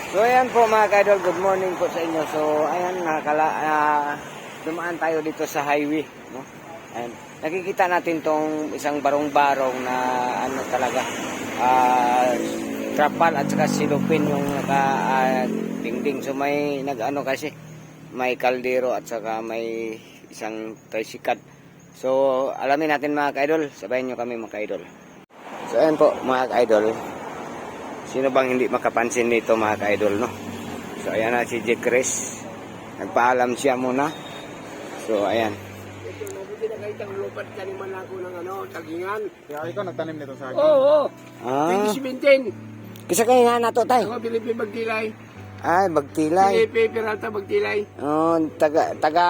So ayan po mga ka-idol, good morning po sa inyo. So ayan, dumaan tayo dito sa highway, no? Ayan, nakikita natin tong isang barong-barong na ano talaga, trapal at saka silupin yung dingding. So may nag-ano kasi, may kaldero at saka may isang tricycle. So alamin natin mga ka-idol, sabayan nyo kami mga ka-idol. So ayan po mga ka-idol, sino bang hindi makapansin nito mga ka-idol, no? So ayan na si Jack Chris, nagpaalam siya muna. So ayan. Mabuti na kahit ang lupat taniman ako ng tagingan. Kaya ikaw nagtanim nito sa akin? Oo, Ah, 2017. kisa kayo nga na to tay. Ako, Pilipi Magtilay. Ay, Bagtilay. Pilipi Peralta Magtilay. Oh, taga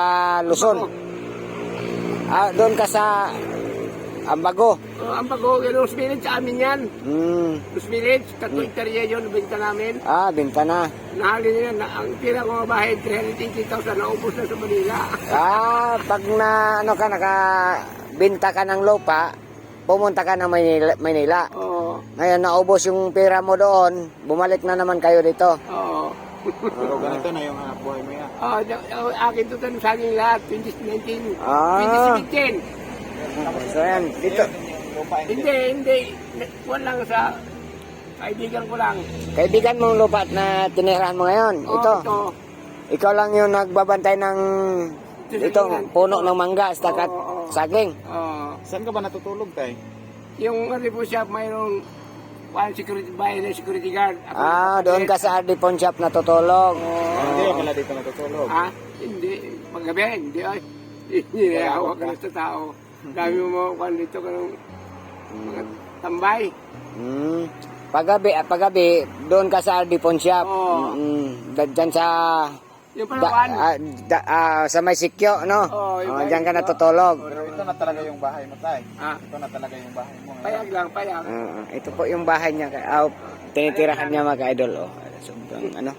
Luzon. Ah, doon ka sa Ambago. Ang bago, Los Village sa amin yan. Los Village, 3 hektarya yun, benta namin. Ah, benta na. Nahali nila, ang tira ko bahay, 380,000, naubos na sa Manila. Ah, pag na ano ka nakabenta ka ng lupa, pumunta ka ng Maynila. Oo, Ngayon naubos yung pera mo doon, bumalik na naman kayo dito. oo. Pero ganito na yung hanap buhay mo yan. Akin to tanong sa akin lahat, 2019, Ah. 2017. So ayan, dito. Hindi. Walang sa kaibigan ko lang. Kaibigan mong lupa na tinirahan mo ngayon, ito. Ikaw lang yung nagbabantay ng itong puno ng mangga, stakat saging. Saan ka ba natutulog, tay? Yung po shop, mayroong security bayan ng security guard. Ako Ah, doon ka sa RD Pawn Shop natutulog. Hindi ka pala dito natutulog. Hindi. Paggabi, hindi ay. Hindi na hawak ka na sa tao. Dami mo dito ka ng mga tambay. Paggabi, doon ka sa RD Pawn Shop. Oo. Diyan sa Yung palawan. sa may sikyo, no? Oo, yung Diyan ka bahay. natutulog. Pero ito na talaga yung bahay mo, tay. Ah, Ito na talaga yung bahay mo. payag lang, payag. Ito po yung bahay niya. Tinitirahan niya mga idol. Oh. Sobrang ano.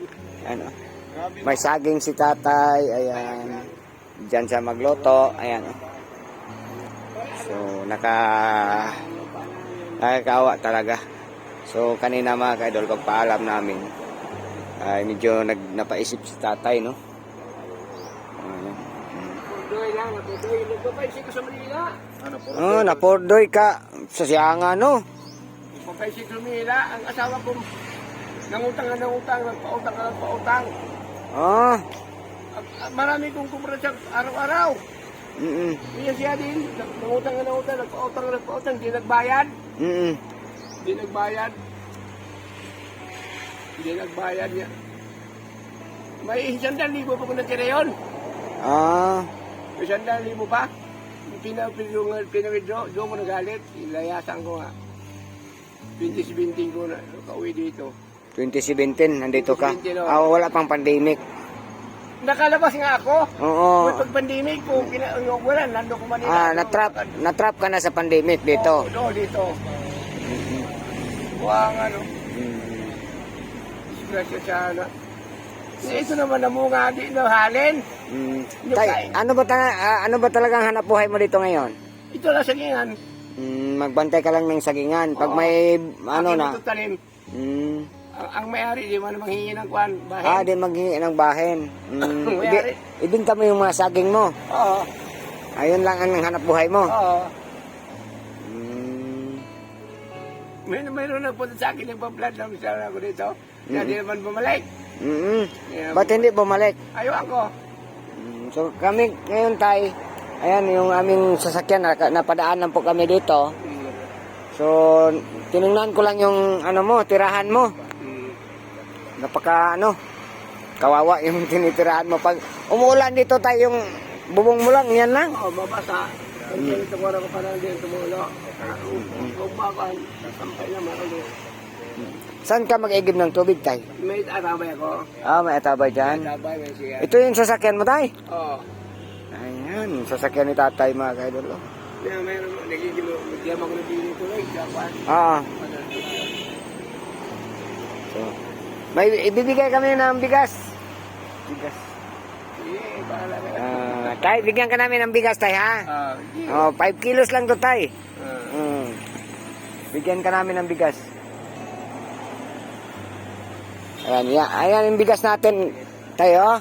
May saging si tatay. Ayan. Diyan siya magluto. Ayan. Oh. So, nakakaawa talaga. So, kanina mga ka-idol, pagpaalam namin, ay medyo napaisip si tatay, no? Pordoy lang, pordoy. Nagpapaisip ko sa Manila. Ano po? Napurdoy ka sa siyangan, no? Nagpapaisip sa Manila. Ang asawa ko, nangutang, nagpautang. Marami kong kumpara siya araw-araw. Iya siya din, nangutang, nagpautang, hindi nagbayad. Hindi nagbayad niya. May 100,000 pa kung natira yun. May 100,000 pa. Pinawidro, doon ko nagalit. Ilayasan ko nga. 2017 ko na kauwi dito. 2017, nandito ka. 2017, oh. Wala pang pandemic. Nakalabas nga ako. Oo. May pag-pandemic ko, wala, nando ko Manila. Natrap ka na sa pandemic dito. Oo, dito. Buwang disgrasya sana. Ito naman namunga, di na halin. Tay, ano ba talagang hanap buhay mo dito ngayon? Ito lang sagingan. Magbantay ka lang ng sagingan. Pag may Akin ito tanim. Mm, Ang may-ari, di man manghingi ng kwan, bahay. di maghingi ng bahin. May-ari. Ibinta mo yung mga saging mo. Oo. Ayun lang ang hanap buhay mo. Oo. Mm, Mayroon nagpunta sa akin, nagpa-blood lang siya ako dito. Kaya di naman bumalik. Yeah. Ba't hindi bumalik? Ayaw ako. So kami ngayon tay, ayan yung aming sasakyan, napadaanan po kami dito. So tiningnan ko lang yung tirahan mo. Napaka kawawa yung tinitirahan mo. Pag umuulan dito tayo, yung bubong mo lang, yan lang. Oo, mabasa. Kasi ito ko na ko pa lang din tumulo. Kung baka, sampay naman ako. Saan ka mag-igib ng tubig tay? May atabay ako. May atabay dyan. Atabay, may siya. Ito yung sasakyan mo tay? Oo. Ayan, sasakyan ni tatay mga kaidol. Mayroon, nagigilo. Magyama ko na dito ko lang. Japan. So, may ibibigay kami ng bigas. Sige, bahala na. Tay, bigyan ka namin ng bigas tay ha? 5 kilos lang to tay. Bigyan ka namin ng bigas. Ayan yung bigas natin, tayo.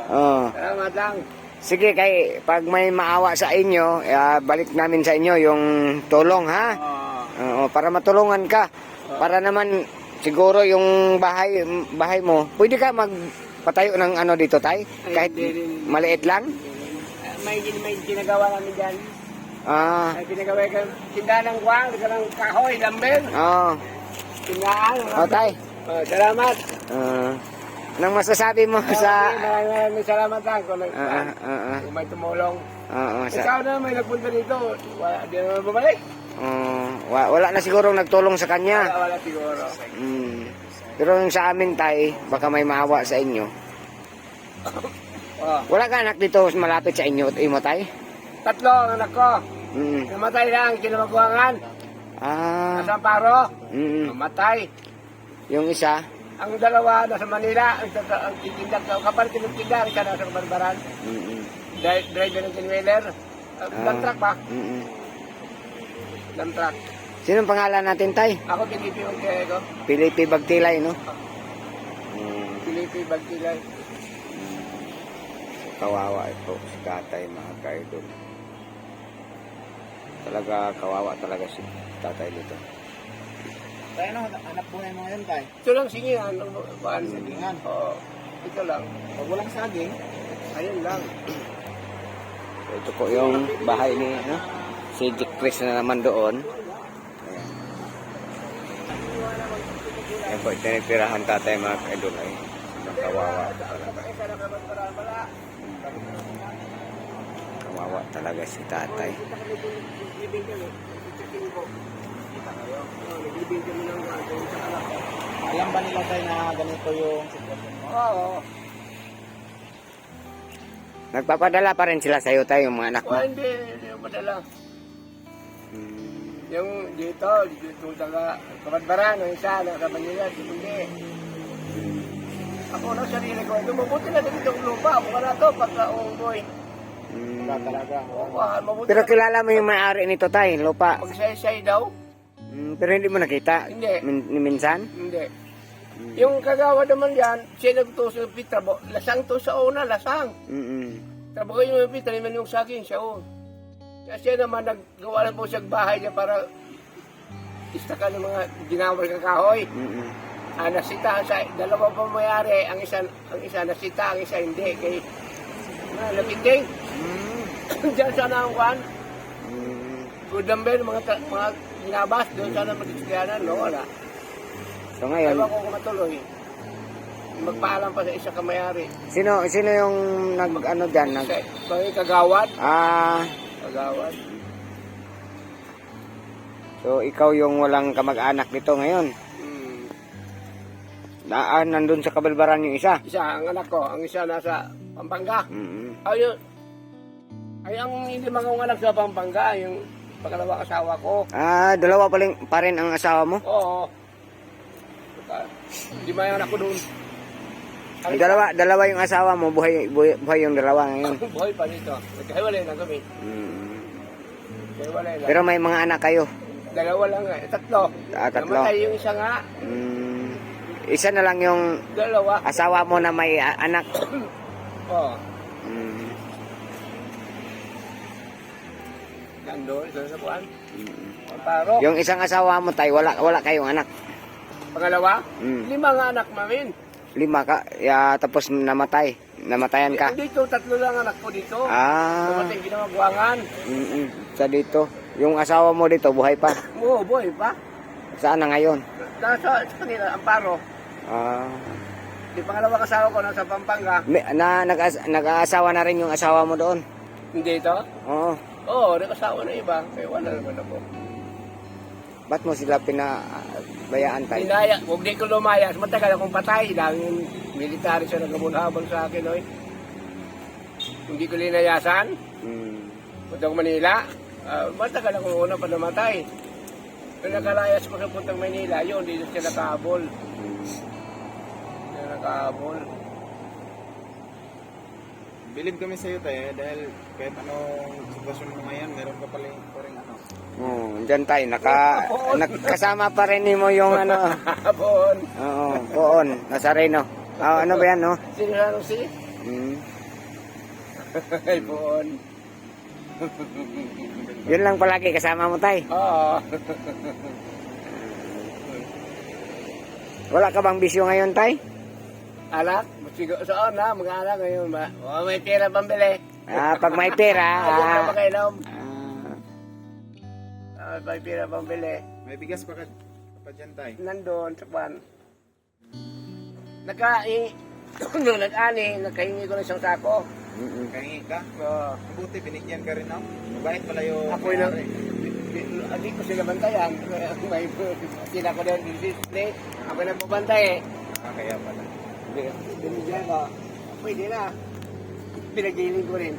Oh. Salamat lang. Sige, kay pag may maawa sa inyo, balik namin sa inyo yung tulong, ha? Oo, para matulungan ka. Para naman siguro yung bahay mo, pwede ka magpatayo ng ano dito, tay? Kahit maliit lang? May ginagawa namin dyan. May ginagawa ka. Tindahan ng kwang, ng kahoy, lambel. Oo. Tindahan. Tay. Salamat. Anong masasabi mo sa... Maraming salamat lang kung may tumulong. Ikaw na may nagpunta dito, di naman bumalik. Wala na siguro nagtulong sa kanya. Wala siguro. Pero yung sa amin, tay, baka may maawa sa inyo. Wala ka anak dito malapit sa inyo, imo, tay? 3 ang anak ko. Namatay lang, kinamagwangan. Nasa Amparo. Namatay. Yung isa? Ang 2 nasa Manila. Ang titindak sa kapal tinutindar. Isa nasa Kabarbaran. Driver ng tinwheeler. Dump truck ba? Dump truck. Sinong pangalan natin, tay? Ako Pilipi Ongkego. Pilipi Bagtilay, no? Pilipi Bagtilay. Kawawa ito si tatay, mga kaidol. Talaga kawawa talaga si tatay dito. Tayo no, anak buhay mo ngayon, tay. Ito lang singihan. Sagingan. Oo. Ito lang. Pag walang saging, Ayun lang. Ito po yung bahay ni si Jack Chris na naman doon. Ayan po, itinitirahan tatay, mga kaidol, ay kawawa talaga. Kawawa talaga si tatay. alam ba nila tayo na ganito yung sitwasyon mo? Oo. Nagpapadala pa rin sila sa'yo tayo, yung mga anak mo. Hindi yung padala. Yung dito sa Kabarbaran, yung isa, nasa Manila, hindi. Ako na sarili ko, mabuti na dito ang lupa. Ako na to, pagka-unggoy. Wala talaga. Mabuti Pero na. kilala mo yung may-ari nito tayo, lupa. Magsay-say daw? Pero hindi mo nakita? Hindi. Minsan? Hindi. Yung kagawa naman yan, siya nagtuso ng pita. Lasang to sa una, lasang. Trabaho yung pita, naman yung saging siya. Kaya siya naman naggawa na po siya bahay niya para istakan ng mga ginawal kakahoy. Nasita sa 2 pa mayari, ang isa nasita, ang isa hindi. Kay Lapinding. Diyan sana ang kwan. Good number, mga ginabas, doon sana mag-iskiyanan, no, wala. So ngayon, Ewan ko kung matuloy. Magpaalam pa sa isa kamayari. sino yung nag-ano dyan? Bagay kagawad. Kagawad. So ikaw yung walang kamag-anak dito ngayon. Nandun sa Kabalbaran yung isa. Isa, ang anak ko. Ang isa nasa Pampanga. Ayun. Ay, ang hindi mga anak sa Pampanga, yung pangalawa asawa ko. 2 pa rin ang asawa mo? Oo. Hindi may anak ko doon. Ang dalawa yung asawa mo, buhay yung dalawa ngayon. Buhay pa dito. Nagkahiwalay na kami. Nagkahiwalay na. Pero may mga anak kayo? 2 lang nga. 3. 3. Namatay yung isa nga. Isa na lang yung 2. asawa mo na may anak. Oo. Nandun sa buwan. Pamparo. Yung isang asawa mo tayo, wala kayong anak. Pangalawa? 5 nga anak mamin. 5 ka, tapos namatayan ka. Dito, 3 lang anak ko dito. Dumating ginamagwangan. Sa dito. Yung asawa mo dito, buhay pa. Oo, boy pa. Saan na ngayon? Sa kanila, Amparo. Di pangalawa kasawa ko nasa Pampanga. Nag-aasawa na rin yung asawa mo doon? Hindi ito? Oo. Oo, nakasawa na iba. Kaya wala naman ako. Ba't mo sila pinabayaan tayo? Pinaya, huwag di ko lumayas. Matagal akong patay. Dahil military siya nagabulhabol sa akin. Oy. Hindi ko linayasan. Punta ko Manila. Matagal akong una pa namatay. Nung nakalayas ko sa puntang Manila, yun, dito siya nakahabol. Siya nakahabol. bilib kami sa iyo tayo dahil kahit anong sitwasyon mo ngayon, meron ka pala rin ano. Oh, dyan tayo, nakasama pa rin mo yung ano. Hapon. Oo, poon, Nazareno. Ano ba yan, no? Sino na si? Mm. Ay, Hapon. Yun lang palagi kasama mo, tay. Oo. Wala ka bang bisyo ngayon, tay? Anak, siguro saan na, mga anak ngayon. May pera pambili. Pag may pera, Ayaw na makainom. May pera pambili. May bigas pa ka pa dyan tayo. Nandun sa kwan. Nung nag-ani, nagkahingi ko ng isang sako. Kahingi ka? Oo. Mabuti, binigyan ka rin no? Mabait pala yung Ako yung hindi ko sila bantayan. May sila ko din display. Ako na pabantay eh. Kaya pala. Binigyan ko. Pwede na. Pinagiling ko rin.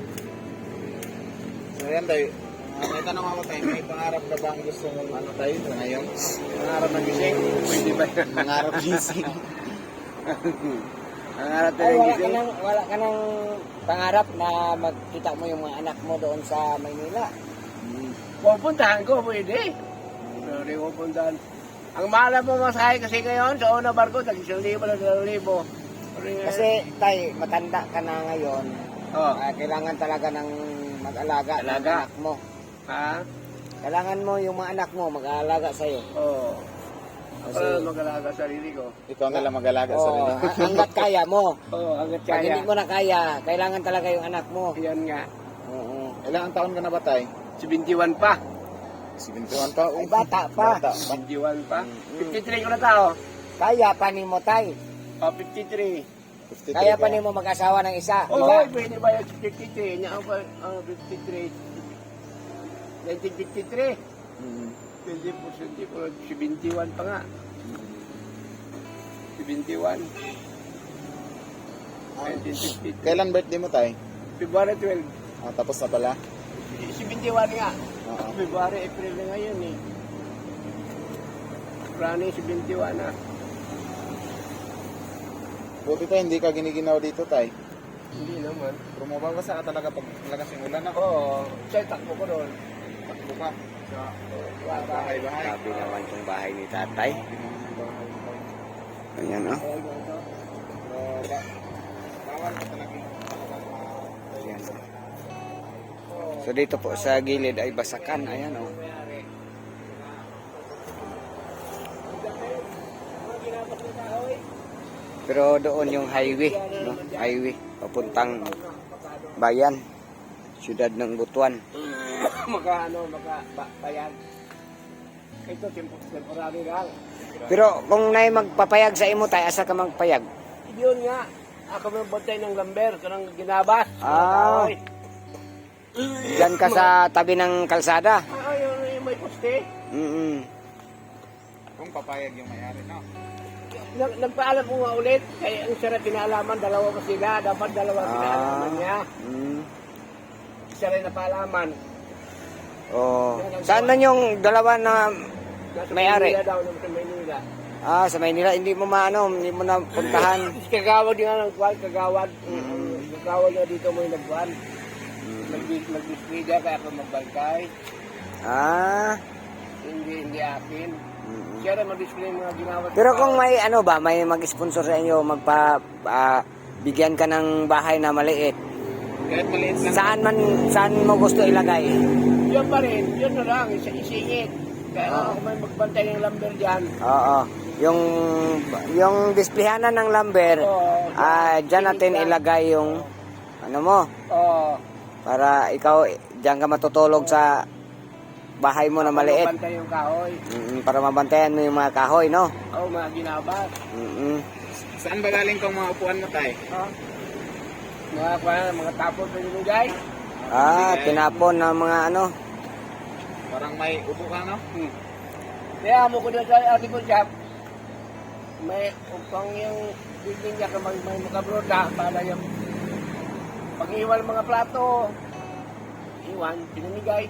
So yan tayo. May tanong ako tayo, may pangarap ka ba ang gusto mong ano tayo ngayon? Pangarap na gising? Pwede ba? Pangarap gising. Pangarap Ay, na wala ka nang pangarap na magkita mo yung mga anak mo doon sa Maynila. Pupuntahan ko, pwede. Pero di ko puntahan. Ang mahal mo masahe kasi ngayon sa una barko, tag-1,000 na 2,000. Kasi, tay, matanda ka na ngayon. Oh. Kailangan talaga ng mag-alaga ng Alaga. anak mo. Ha? Kailangan mo yung mga anak mo mag-aalaga sa'yo. Oo. Kasi, Para mag-alaga sarili ko. Ikaw na lang mag-alaga sa rin. hanggat kaya mo. Oo, hanggat Pag kaya. hindi mo na kaya, kailangan talaga yung anak mo. Yan nga. Oo. Ilang taon ka na ba tayo? 71 pa. 71 pa. Ay, bata pa. Bata pa. 71 pa. 53 ko na tao. Kaya pa ni mo, tay. 53. 53 Kaya pa ka. ni mo mag-asawa ng isa. Oo, Diba? pwede ba yung 53? Nya ang 53. 1953. Pwede po, hindi po. 71 pa nga. 71. 1953. Kailan birthday mo tayo? February 12. Tapos na pala? 71 nga. Oo. February, April na ngayon eh. Running 71 na. Buti tayo, hindi ka giniginaw dito tayo. Hindi naman. Rumabasa ka talaga pag malakas yung ulan ako. Oo. Siya takbo ko doon. Takbo ka. Sa Bahay-bahay. Sabi naman itong bahay ni tatay. Ayan, oh. Bawal ka talaga. Ayan. So dito po sa gilid ay basakan. Ayan, oh. Pero doon yung highway, no? Highway papuntang bayan, siyudad ng Butuan. Maka-payag. Ito, temporary lang. Pero kung nay magpapayag sa imo tay, asa ka magpayag? Yun nga. Ako may bantay ng lamber. Kanang ginabas. Ah. Diyan ka sa tabi ng kalsada. Yun yung may poste. Kung papayag yung may-ari, no? Nagpaalam ko nga ulit. Kaya ang sarap pinalaman, dalawa pa sila. Dapat dalawa pinalaman niya. Isa rin na paalaman. Oh. Saan man yung dalawa na Nasa may-ari? Maynila daw, nasa Maynila. Sa Maynila, hindi mo maano, hindi mo na puntahan. Kagawad nga ng kwan, kagawad. Kagawad nga dito mo yung nagkwan. Mag-display niya, kaya ako magbangkay. Hindi akin. Siya rin mag-display yung mga ginawa. Pero kung may ano ba, may mag-sponsor sa inyo, bigyan ka ng bahay na maliit. Kahit maliit lang. Saan mo gusto ilagay? Yun pa rin, yun na lang, isingit. Kaya ako may magbantay ng lumber dyan. Oo. Yung displayhanan ng lumber, dyan natin ilagay yung ano mo, Oo. para ikaw dyan ka matutulog sa bahay mo na maliit. Magbantay yung kahoy. Para mabantayan mo yung mga kahoy, no? Oo, mga ginabas. Saan ba galing kong mga upuan mo tayo? Mga tapos na nilugay. Tinapon ng mga ano. Parang may upo ka, no? Kaya mo ko doon sa article shop, may upang yung building niya may makabroda para yung pag-iwan mga plato, iwan, pinamigay.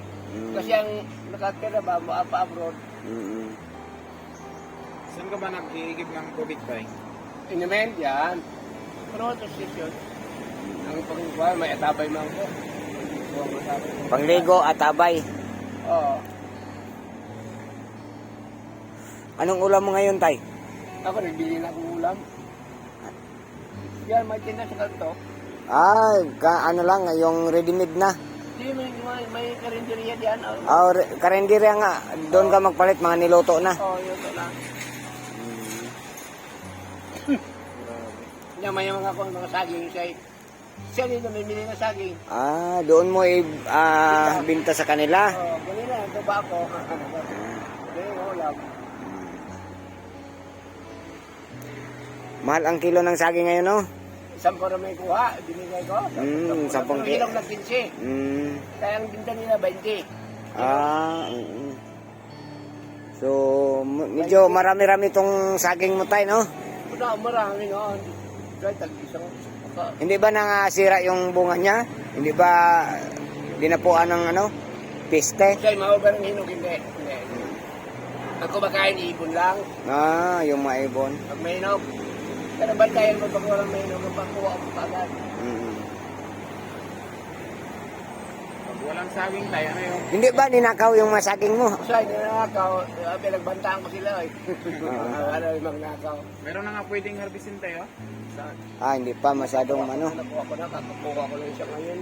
Kasi ang nakatira ba, pa-abroad. Saan ka ba nag-iigib ng tubig tayo? Inumin, yan. Pero ito station. Ang pangkuha, may atabay man ko. Kuha ko atabay. Pangligo at abay. Oo. Anong ulam mo ngayon, tay? Ako, nagbili na akong ulam. Yan, may tinda sa kanto. Ano lang, yung ready-made na. Hindi, may karinderya diyan. Karinderya nga. Doon ka magpalit, mga niluto na. Oo, yun ito lang. Yan, may mga kung mga saging siya nito namimili ng saging. Doon mo binta sa kanila. Oo, kanina, ito ba ako? Hindi, ulam. Mahal ang kilo ng saging ngayon, no? Isang para may kuha, binigay ko. 10 kilong na 15. Kaya ang binta nila 20. So, medyo marami-rami tong saging mo, tay, no? Marami no. Kahit tag-isang. Hindi ba nangasira yung bunga niya? Hindi ba dinapuan ng piste? Kasi maubar ang hinog, hindi. Ako makain, ibon lang. Yung maibon. Pag may hinog, pero bantayan mo pag walang may hinog, pagkuha mo agad. Pag walang saging tayo, ano yung... Hindi ba ninakaw yung masaging mo? Kasi ninakaw, pinagbantaan ko sila eh. Ano yung magnakaw. Meron na nga pwedeng harbisin tayo? Hindi pa masyadong Nakuha ko na, kakakuha ko lang siya ngayon.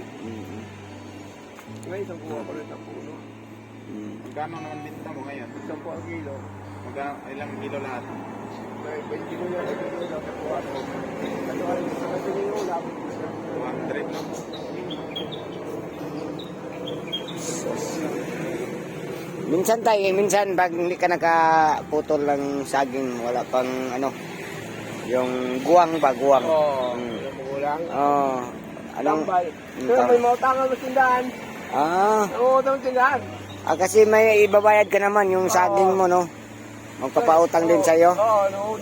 Ngayon, isang kuha ko lang ng puno. Magkano naman binta mo ngayon? 10 kilo. Ilang kilo lahat? May 20 kilo na kilo na nakuha ko. Nakuha rin sa kasi yung ulam. 200 lang. Minsan pag hindi ka nakaputol ng saging, wala pang yung guwang ba, guwang. Oo, yung magulang. Tambay. Pero may mautangan mo tindahan. Mautangan mo tindahan. Kasi may ibabayad ka naman yung saging mo, no? Magpapautang din sa'yo.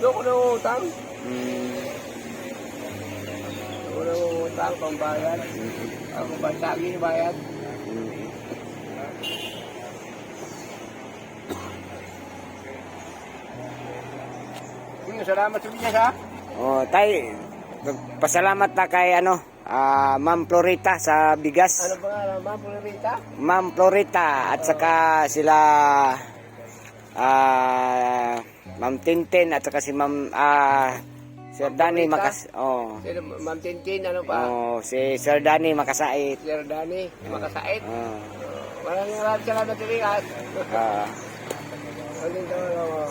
Doon ko nangutang. Doon ko nangutang, pambayad. Ako ba saging bayad? Salamat sa bigas, ha? Tay, pasalamat na kay Ma'am Florita sa bigas. Ano pangalan, Ma'am Florita? Ma'am Florita at saka sila Ma'am Tintin at saka si Ma'am Sir Danny Makas. Ma'am Tintin, ano pa? Si Sir Danny Makasait. Sir Danny Makasait. Maraming salamat sa bigas.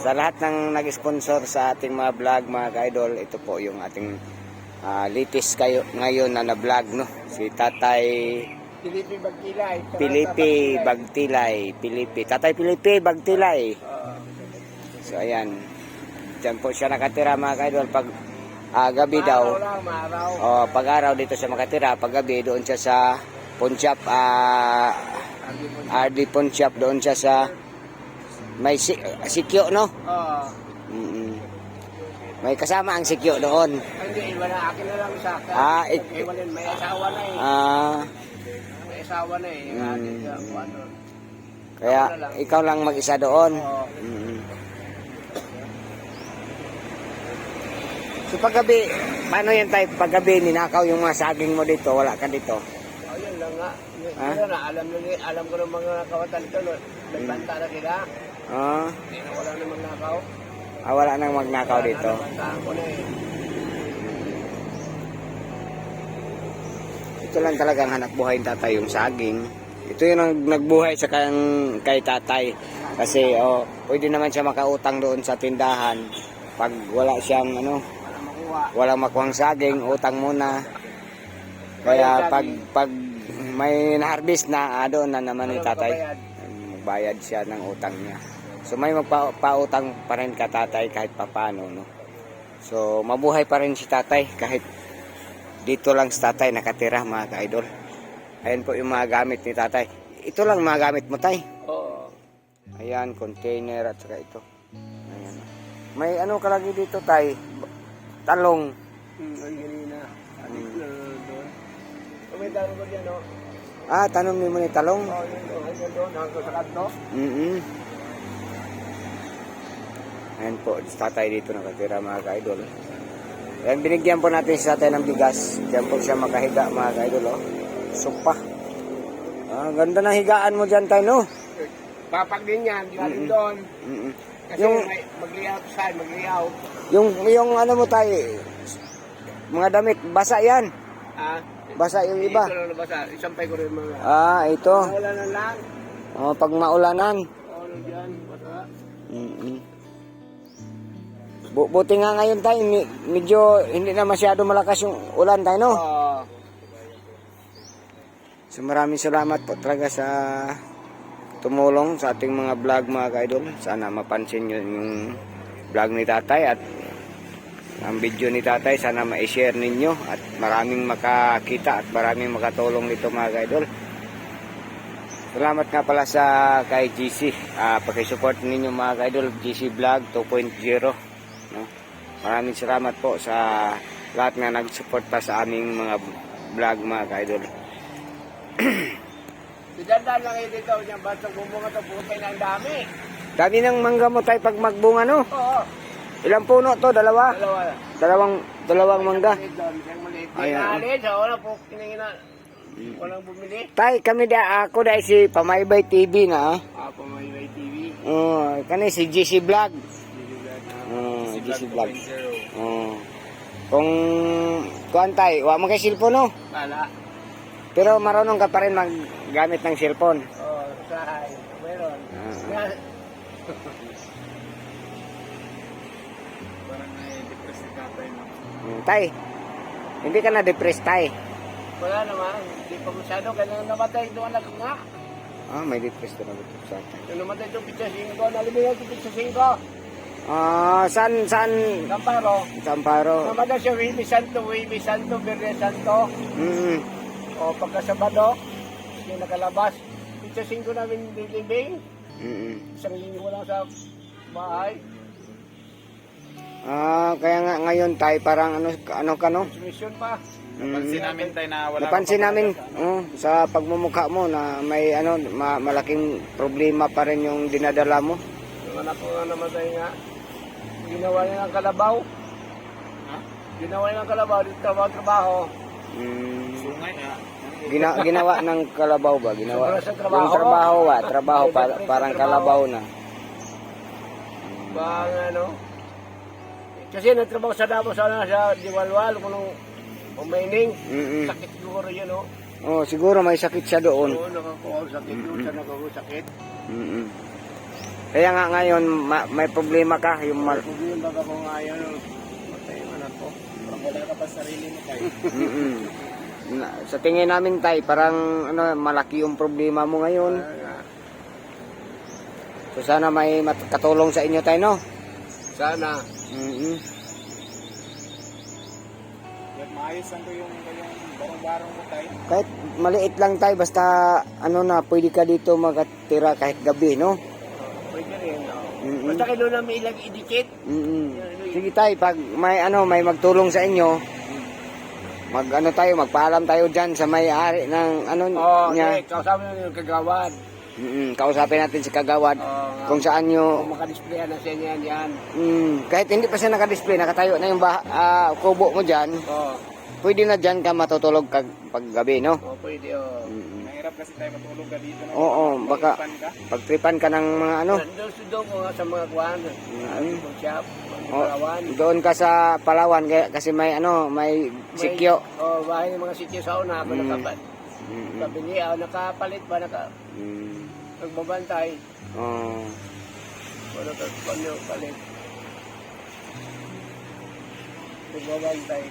Sa lahat ng nag-sponsor sa ating mga vlog, mga ka-idol, ito po yung ating latest kayo ngayon na vlog, no? Si Tatay Pilipi Bagtilay. Tatay Pilipi Bagtilay. So ayan, dyan po siya nakatira, mga ka-idol. Pag gabi daw, pag araw dito siya makatira, pag gabi doon siya sa pawn shop, RD pawn shop, doon siya sa may sikyo, no? May kasama ang sikyo doon. Hindi, iba na. Akin na lang sa may asawa na eh. May asawa na eh. Kaya ikaw lang mag-isa doon. So paggabi, paano yan tayo? Paggabi, ninakaw yung mga saging mo dito, wala ka dito. Yun lang nga. Alam ko ng mga kawatan ito, nagbanta na sila. Wala namang nakaw. Wala nang magnakaw dito. Ito lang talagang hanap buhay ng tatay, yung saging. Ito yung nagbuhay sa kay tatay. Kasi pwede naman siya makautang doon sa tindahan. Pag wala siyang walang makuhang saging, utang muna. Kaya pag may na-harvest na, doon na naman yung tatay. Magbayad siya ng utang niya. So may magpautang pa rin ka tatay kahit papano, no? So mabuhay pa rin si tatay kahit dito lang si tatay nakatira, mga ka-idol. Ayan po yung mga gamit ni tatay. Ito lang mga gamit mo, tay. Oo. Ayan, container at saka ito. Ayan. May ka lagi dito, tay? Talong. Ay, ganina. Doon. May talong ko dyan, no? Tanong mo ni talong? Yun doon. Hanggang sa kanto. Ayan po, tatay dito nakatira, mga ka-idol. Yan, binigyan po natin si tatay ng bigas. Diyan po siya makahiga mga ka-idol. Oh. Supa. Ganda ng higaan mo dyan tayo, no? Papag din yan, galing doon. Mm-mm. Kasi Yung, may mag-layout side, mag-layout. yung ano mo tayo, mga damit, basa yan. Ah, Basa yung iba. ito lang nabasa, isampay ko rin mga. Ito. Wala na lang. Pag maulanan. Ano dyan, basa. Mm-mm. Buti nga ngayon tayo, medyo hindi na masyado malakas yung ulan tayo, no? Oo. So maraming salamat po talaga sa tumulong sa ating mga vlog mga ka-idol. Sana mapansin nyo yung vlog ni tatay at ang video ni tatay. Sana ma-share ninyo at maraming makakita at maraming makatulong nito mga ka-idol. Salamat nga pala sa kay GC. Pakisupport ninyo mga ka-idol, GC Vlog 2.0. No? Maraming salamat po sa lahat na nagsuporta sa aming mga vlog mga ka-idol. Sidandaan lang kayo dito, yung batang bumunga ito, putay na ang dami. Dami ng mangga mo tayo pag magbunga, no? Oo, Ilang puno to? Dalawa? dalawa. Dalawang mangga. Maliit doon, isang maliit. Ayan. Ayan, sa wala po, kinangina. Walang bumili. Tay, kami ako dahil si Pamaybay TV na. Ako may TV. Kani si GC Vlog. GC Vlog. Kung kuan tay, wa mo kay cellphone, no? Wala. Pero marunong ka pa rin maggamit ng cellphone. Oo, sahay. Meron. Parang na-depress si tatay, no? Tay, hindi ka na-depress tay. Wala naman. Hindi pa masyado. Kaya namatay doon anak ko nga. May depress ka na dito sa atin. Nung namatay itong pizza 5. Nalibigay ito pizza 5. Saan? Kamparo. Sa Amparo. Namatay siya Wibis Santo, Verde Santo. O pagka Sabado, yung nakalabas. Pizza 5 namin nilibing. Isang linggo lang sa bahay. Kaya nga ngayon tay parang ano ka no? Mission pa. Napansin namin tayo na wala Napansin namin sa pagmumukha mo na may malaking problema pa rin yung dinadala mo. Yung anak ko nga namatay nga. Ginawa niya ng kalabaw. Ha? Ginawa niya ng kalabaw. Dito trabaho. Sungay, ha? Ginawa ng kalabaw ba? Ginawa. Sobra sa trabaho. Yung trabaho parang kalabaw na. Bang ano. Kasi nagtrabaho sa Davao sana sa Diwalwal kung umaining. Sakit siguro yun, no? Siguro may sakit siya doon. Oo, nakakuha sakit doon sa nakakusakit. Kaya nga ngayon may problema ka yung Sabihin baga ko nga yun, matay yung anak ko. Parang wala ka pa sarili mo tayo. Sa tingin namin tay parang malaki yung problema mo ngayon. So sana may katulong sa inyo tayo, no? Sana. But maayos lang ko yung barong-barong mo tayo. Kahit maliit lang tayo basta pwede ka dito magatira kahit gabi, no? Pwede rin, basta kayo na may ilang idikit. Sige tayo, pag may magtulong sa inyo, magpaalam tayo dyan sa may-ari ng niya. Okay, kausapin natin yung kagawad. Kausapin natin si Kagawad kung saan nyo. Kung makadisplay na siya yan. Kahit hindi pa siya nakadisplay, nakatayo na yung kubo mo dyan, pwede na dyan ka matutulog pag gabi, no? Pwede, Mahirap kasi tayo matulog ka dito. No? Oo, baka Pag-ipan ka. pagtripan ka ng mga Doon ko nga sa mga kuwan. Shop, Palawan. doon ka sa Palawan kasi may sikyo. Bahay ng mga sikyo sa una. Nakapalit. Kabili, nakapalit ba? Nagbabantay. Wala ka palit. Nagbabantay.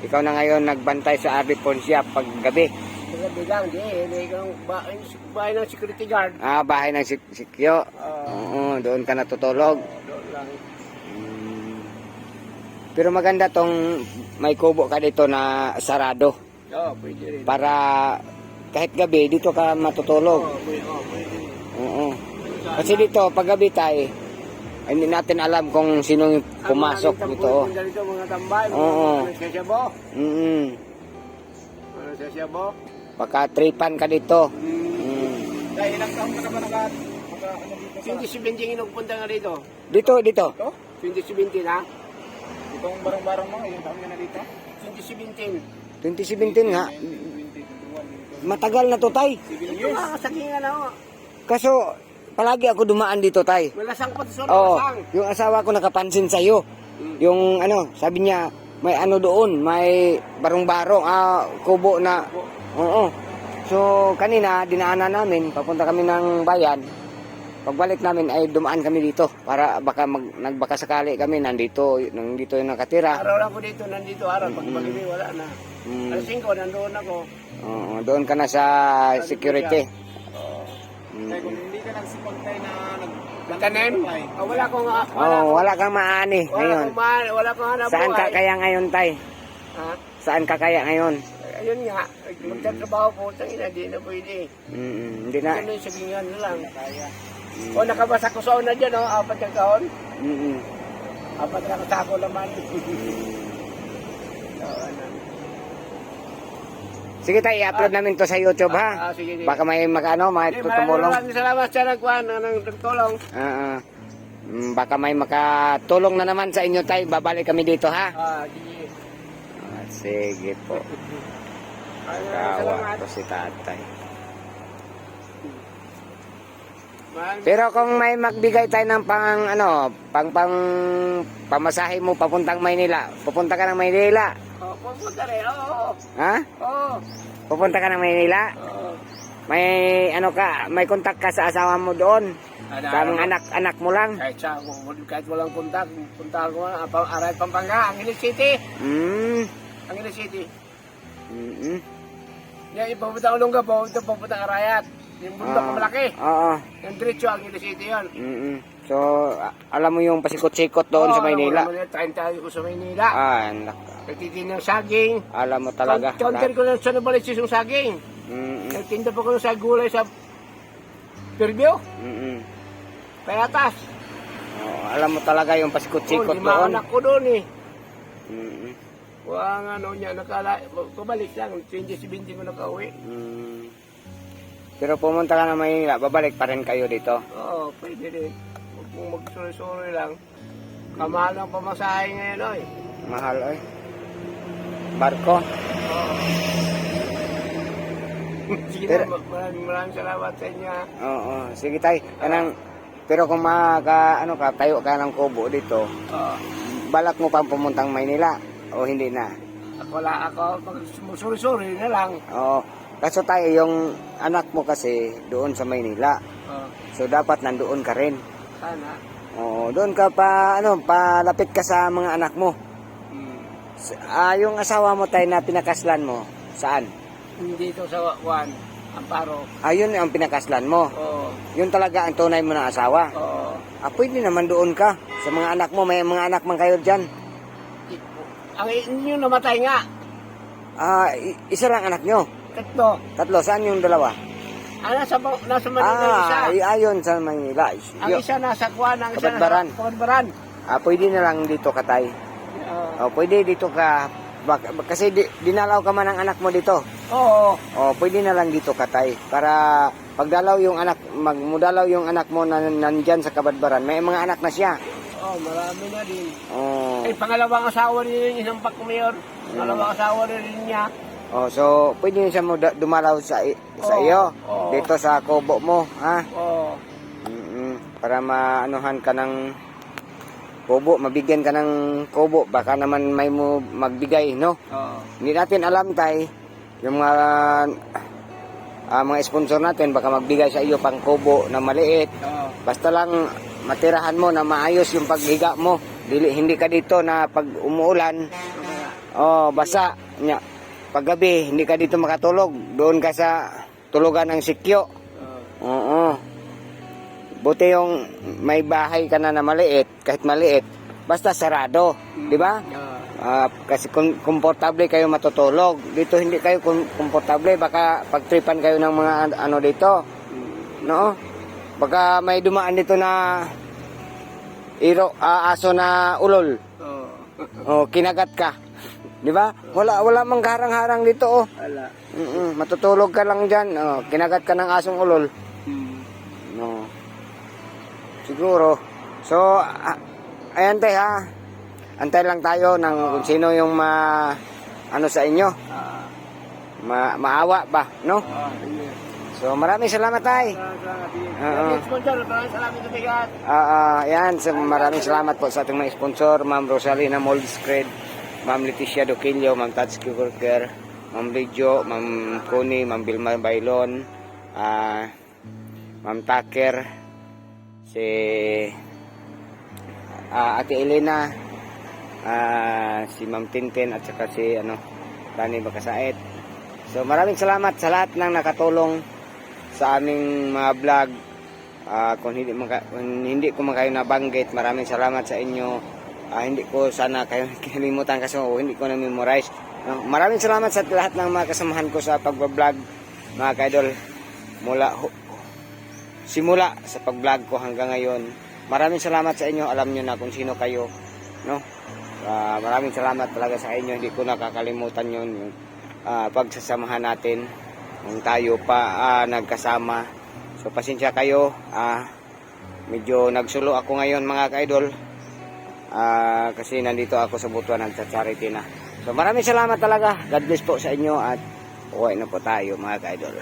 Ikaw na ngayon nagbantay sa RD Pawn Shop pag gabi. Magabi lang, hindi kang bahay ng security guard. Bahay ng sikyo. Doon ka natutulog. Doon lang. Pero maganda tong may kubo ka dito na sarado. Pwede rin. Para kahit gabi dito ka matutulog. Pwede. Oo. Kasi dito pag gabi tayo, hindi natin alam kung sino yung pumasok dito. Dito mga tambay, mga nagsasabo. Nagsasabo. Baka tripan ka dito. Dahil ilang taon ka na ba dito sa... 2017 inugpunta nga dito. Dito. 2017 ha? Itong barang-barang mo, yung taon nyo na dito? 2017. 2017 nga. Matagal na to, tay. Ito nga, sagingan ako. Kaso, palagi ako dumaan dito, tay. Malasang pati sa Oo, malasang. yung asawa ko nakapansin sa'yo. Yung ano, sabi niya, may ano doon, may barong-barong, kubo na. Oo. So, kanina, dinaanan namin, papunta kami ng bayan. Pagbalik namin ay dumaan kami dito para baka nagbaka sakali kami nandito yung nakatira. Araw lang ko dito, nandito araw. Pag pag-ibig, wala na. Alas 5, nandoon ako. Oo, doon ka na sa security. Kaya kung hindi ka nagsipag tayo na Nagtanim? Wala akong Wala kang maani ngayon. Wala akong hanap buhay. Saan ka kaya ngayon, tay? Ha? Saan ka kaya ngayon? Ayun nga, magtatrabaho po, tangina, di na pwede. Hindi na. Ano yung sagingan na lang. O, nakabasa ko sa una dyan, 4 yung taon. 4 na katako naman. Sige tayo, i-upload namin to sa YouTube ha. Sige. Baka may tumulong. Maraming salamat sa nagtulong. Baka may makatulong na naman sa inyo tayo. Babalik kami dito ha. Sige. Sige po. Kawa to si tatay. Pero kung may magbigay tayo ng pamasahe mo papuntang Maynila, pupunta ka ng Maynila. Pupunta rin, oo. Ha? Oo. Pupunta ka ng Maynila? Oo. May kontak ka sa asawa mo doon? Sa mga anak mo lang? Kahit walang kontak, punta ko na, Aray Pampanga, Angeles City. Angeles City. Yan, ipapunta ko nung gabaw, ito papunta Arayat. Yung bundok ko malaki. Oo. Yung diretso, Angeles City yun. So, alam mo yung pasikot-sikot doon sa Maynila? Oo, alam mo ko sa Maynila. Nagtitin ng saging. Alam mo talaga. Counter ko lang sa nabalisis yung saging. Nagtinda pa ko sa gulay sa Fairview. Payatas. Alam mo talaga yung pasikot-sikot doon. 5 anak ko doon eh. Ang ano niya, pabalik lang. 2017 ko nakauwi. Pero pumunta ka na Maynila, babalik pa rin kayo dito? Oo, pwede rin. Huwag mong magsuloy-suloy lang. Kamahal ang pamasahe ngayon, oy. Mahal, oy. Barko? Oo. Sige Pero, na, maraming salamat sa inyo. Oo, sige tay. Pero kung tayo ka ng kubo dito, balak mo pang pumuntang Maynila o hindi na? Ako, magsuloy-suloy na lang. Oo. Kaso tayo, yung anak mo kasi doon sa Maynila. So dapat nandoon ka rin. Sana. Oo, doon ka palapit ka sa mga anak mo. Yung asawa mo tayo na pinakaslan mo, saan? Dito sa Amparo. Yun ang pinakaslan mo. Oo. Yun talaga ang tunay mo na asawa. Oo. Pwede naman doon ka. Sa mga anak mo, may mga anak man kayo dyan. Ang inyo namatay nga. Isa lang anak nyo. Tatlo, saan yung dalawa? Nasa Manila isa. Ayon sa Manila. Ang isa nasa Kuan, ang isa Kabadbaran. nasa Kabadbaran. Pwede na lang dito ka tay. Pwede dito ka. Kasi dinalaw ka man ng anak mo dito. Oo. Pwede na lang dito ka tay. Para pagdalaw yung anak, magmudalaw yung anak mo na nandyan sa Kabadbaran. May mga anak na siya. Marami na din. Pangalawang asawa rin isang Mayor. Pangalawang asawa rin niya. So pwede siya mo dumalaw sa iyo dito sa kubo mo, ha? Para maanuhan ka ng kubo, mabigyan ka ng kubo, baka naman may mo magbigay, no? Hindi natin alam tay, yung mga sponsor natin baka magbigay sa iyo pang kubo na maliit. Basta lang matirahan mo na maayos yung paghiga mo. Hindi ka dito na pag umuulan, basa nya. Paggabi, hindi ka dito makatulog. Doon ka sa tulugan ng sikyo. Oo. Buti yung may bahay ka na maliit, kahit maliit, basta sarado. Di ba? Kasi komportable kayo matutulog. Dito hindi kayo komportable. Baka pagtripan kayo ng mga dito. No? Baka may dumaan dito na aso na ulol. Kinagat ka. Di ba? Wala mang harang-harang dito, Wala. Matutulog ka lang diyan. Kinagat ka ng asong ulol. No. Siguro. So, ayan tayo ha. antay lang tayo ng kung sino yung ano sa inyo. Maawa ba, no? Sige. So maraming salamat tay. Maraming salamat kabigat. Yan, so, maraming salamat po sa ating mga sponsor, Ma'am Rosalina Moldscred, Ma'am Leticia Doquillo, Ma'am Tatsuki Worker, Ma'am Lijo, Ma'am Connie, Ma'am Vilma Bailon, Ma'am Taker, si Ate Elena, si Ma'am Tintin at saka si Rani Bakasait. So maraming salamat sa lahat ng nakatulong sa aming mga vlog. Kung hindi ko man kayo nabanggit, maraming salamat sa inyo. Hindi ko sana kayo kalimutan kasi hindi ko na-memorize. Maraming salamat sa lahat ng mga kasamahan ko sa pagbablog, mga kaidol. Simula sa pagblog ko hanggang ngayon. Maraming salamat sa inyo. Alam nyo na kung sino kayo, no? Maraming salamat talaga sa inyo. Hindi ko nakakalimutan yun, yung pagsasamahan natin nung tayo pa nagkasama. So pasensya kayo, medyo nagsulo ako ngayon mga kaidol, kasi nandito ako sa Butuan nagsa-charity na. So maraming salamat talaga. God bless po sa inyo at uwi na po tayo mga kaidol.